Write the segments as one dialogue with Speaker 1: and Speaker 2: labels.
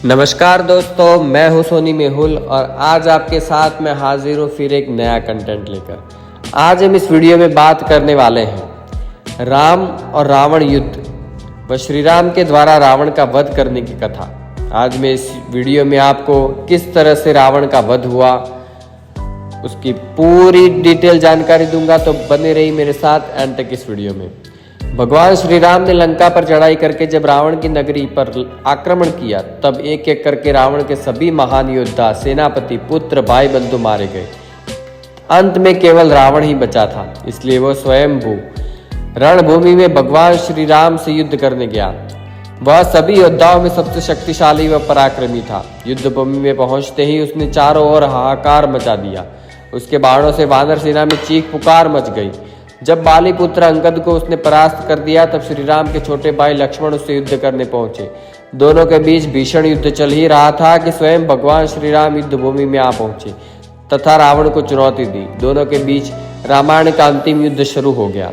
Speaker 1: नमस्कार दोस्तों, मैं हूं सोनी मेहुल और आज आपके साथ मैं हाजिर हूं फिर एक नया कंटेंट लेकर। आज हम इस वीडियो में बात करने वाले हैं राम और रावण युद्ध व श्री राम के द्वारा रावण का वध करने की कथा। आज मैं इस वीडियो में आपको किस तरह से रावण का वध हुआ उसकी पूरी डिटेल जानकारी दूंगा, तो बने रही मेरे साथ एंड तक इस वीडियो में। भगवान श्री राम ने लंका पर चढ़ाई करके जब रावण की नगरी पर आक्रमण किया, तब एक एक करके रावण के सभी महान योद्धा, सेनापति, पुत्र, भाई बंधु मारे गए। अंत में केवल रावण ही बचा था, इसलिए वह स्वयंभू रणभूमि में भगवान श्री राम से युद्ध करने गया। वह सभी योद्धाओं में सबसे शक्तिशाली व पराक्रमी था। युद्ध भूमि में पहुंचते ही उसने चारों ओर हाहाकार मचा दिया। उसके बाणों से वानर सेना में चीख पुकार मच गई। जब बाली पुत्र अंगद को उसने परास्त कर दिया, तब श्री राम के छोटे भाई लक्ष्मण उससे युद्ध करने पहुंचे। दोनों के बीच भीषण युद्ध चल ही रहा था कि स्वयं भगवान श्री राम युद्ध भूमि में आ पहुंचे तथा रावण को चुनौती दी। दोनों के बीच रामायण का अंतिम युद्ध शुरू हो गया।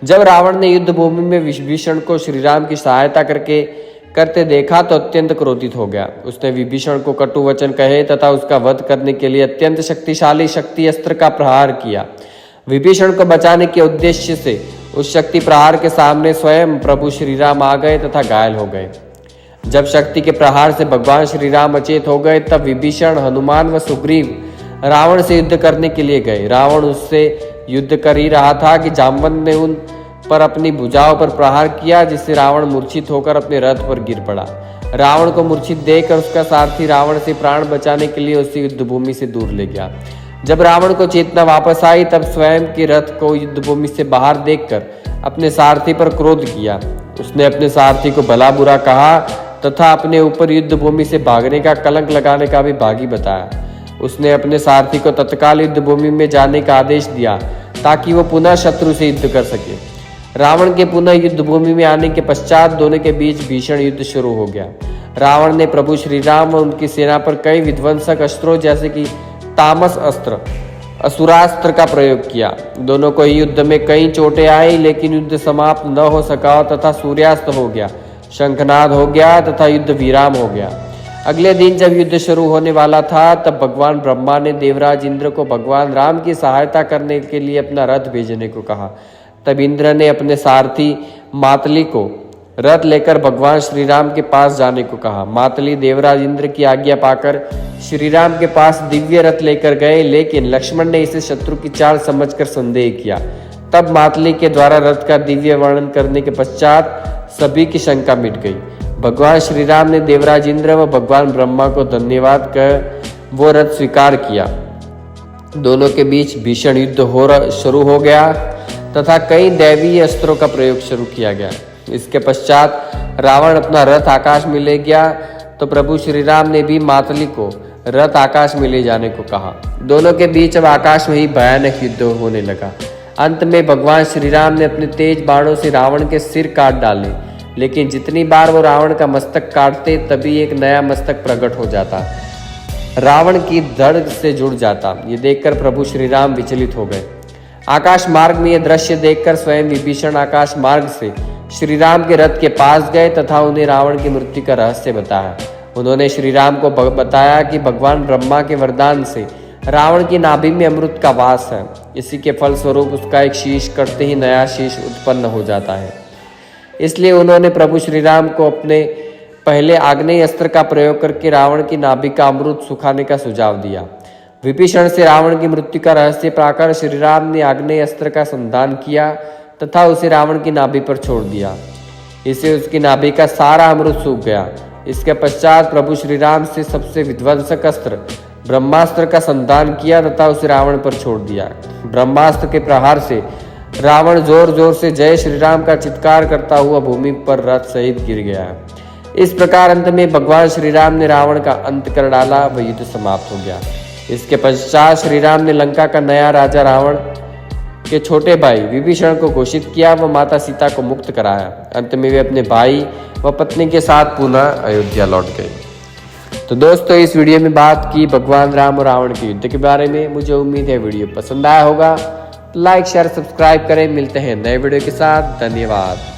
Speaker 1: जब रावण ने युद्ध भूमि में विभीषण को श्री राम की सहायता करते देखा तो अत्यंत क्रोधित हो गया। उसने विभीषण को कटु वचन कहे तथा उसका वध करने के लिए अत्यंत शक्तिशाली शक्ति अस्त्र का प्रहार किया। विभीषण को बचाने के उद्देश्य से उस शक्ति प्रहार के सामने स्वयं प्रभु श्री राम आ गए तथा घायल हो गए। जब शक्ति के प्रहार से भगवान श्री राम अचेत हो गए, तब विभीषण, हनुमान व सुग्रीव रावण से युद्ध करने के लिए गए। रावण उससे युद्ध कर ही रहा था कि जामवंत ने उन पर अपनी भुजाओं पर प्रहार किया, जिससे रावण मूर्छित होकर अपने रथ पर गिर पड़ा। रावण को मूर्छित देखकर उसका सारथी रावण से प्राण बचाने के लिए उसे युद्ध भूमि से दूर ले गया। जब रावण को चेतना वापस आई, तब स्वयं के रथ को युद्धभूमि से बाहर देखकर अपने सारथी पर क्रोध किया। उसने अपने सारथी को भला बुरा कहा तथा अपने ऊपर युद्धभूमि से भागने का कलंक लगाने का भी भागी बताया। उसने अपने सारथी को तत्काल युद्धभूमि में जाने का आदेश दिया ताकि वो पुनः शत्रु से युद्ध कर सके। रावण के पुनः युद्धभूमि में आने के पश्चात दोनों के बीच भीषण युद्ध शुरू हो गया। रावण ने प्रभु श्री राम और उनकी सेना पर कई विध्वंसक अस्त्रों जैसे कि तामस अस्त्र, असुरास्त्र का प्रयोग किया। दोनों को ही युद्ध में कई चोटें आई, लेकिन युद्ध समाप्त न हो सका तथा सूर्यास्त हो गया, शंखनाद हो गया तथा युद्ध विराम हो गया। अगले दिन जब युद्ध शुरू होने वाला था, तब भगवान ब्रह्मा ने देवराज इंद्र को भगवान राम की सहायता करने के लिए अपना रथ भेजने को कहा। तब इंद्र ने अपने सारथी मातली को रथ लेकर भगवान श्री राम के पास जाने को कहा। मातली देवराज इंद्र की आज्ञा पाकर श्री राम के पास दिव्य रथ लेकर गए, लेकिन लक्ष्मण ने इसे शत्रु की चाल समझकर संदेह किया। तब मातली के द्वारा रथ का दिव्य वर्णन करने के पश्चात सभी की शंका मिट गई। भगवान श्री राम ने देवराज इंद्र व भगवान ब्रह्मा को धन्यवाद कर वो रथ स्वीकार किया। दोनों के बीच भीषण युद्ध शुरू हो गया तथा कई दैवीय अस्त्रों का प्रयोग शुरू किया गया। इसके पश्चात रावण अपना रथ आकाश में ले गया, तो प्रभु श्री राम ने भी मातली को रथ आकाश में ले जाने को कहा। दोनों के बीच अब आकाश में ही भयानक युद्ध होने लगा। अंत में भगवान श्री राम ने अपने तेज बाणों से रावण के सिर काट डाले, लेकिन जितनी बार वो रावण का मस्तक काटते, तभी एक नया मस्तक प्रकट हो जाता, रावण की धड़ से जुड़ जाता। ये देखकर प्रभु श्री राम विचलित हो गए। आकाश मार्ग में यह दृश्य देखकर स्वयं विभीषण आकाश मार्ग से श्री राम के रथ के पास गए तथा उन्हें रावण की मृत्यु का रहस्य बताया। उन्होंने श्री राम को बताया कि भगवान ब्रह्मा के वरदान से रावण की नाभि में अमृत का वास है। इसी के फलस्वरूप उसका एक शीश कटते ही नया शीश उत्पन्न हो जाता है। इसलिए उन्होंने प्रभु श्री राम को अपने पहले आग्नेय अस्त्र का प्रयोग करके रावण की नाभि का अमृत सुखाने का सुझाव दिया। विभीषण से रावण की मृत्यु का रहस्य पाकर श्री राम ने आग्नेय अस्त्र का संधान किया तथा उसे रावण की नाभि पर छोड़ दिया। इससे उसकी नाभि का सारा अमृत सूख गया। इसके पश्चात प्रभु श्री राम से सबसे विध्वंसक अस्त्र ब्रह्मास्त्र का संधान किया तथा उसे रावण पर छोड़ दिया। ब्रह्मास्त्र के प्रहार से रावण जोर जोर से जय श्री राम का चित्कार करता हुआ भूमि पर रथ सहित गिर गया। इस प्रकार अंत में भगवान श्री राम ने रावण का अंत कर डाला व युद्ध समाप्त हो गया। इसके पश्चात श्री राम ने लंका का नया राजा रावण के छोटे भाई विभीषण को घोषित किया व माता सीता को मुक्त कराया। अंत में वे अपने भाई व पत्नी के साथ पुनः अयोध्या लौट गए। तो दोस्तों, इस वीडियो में बात की भगवान राम और रावण के युद्ध के बारे में। मुझे उम्मीद है वीडियो पसंद आया होगा। लाइक, शेयर, सब्सक्राइब करें। मिलते हैं नए वीडियो के साथ। धन्यवाद।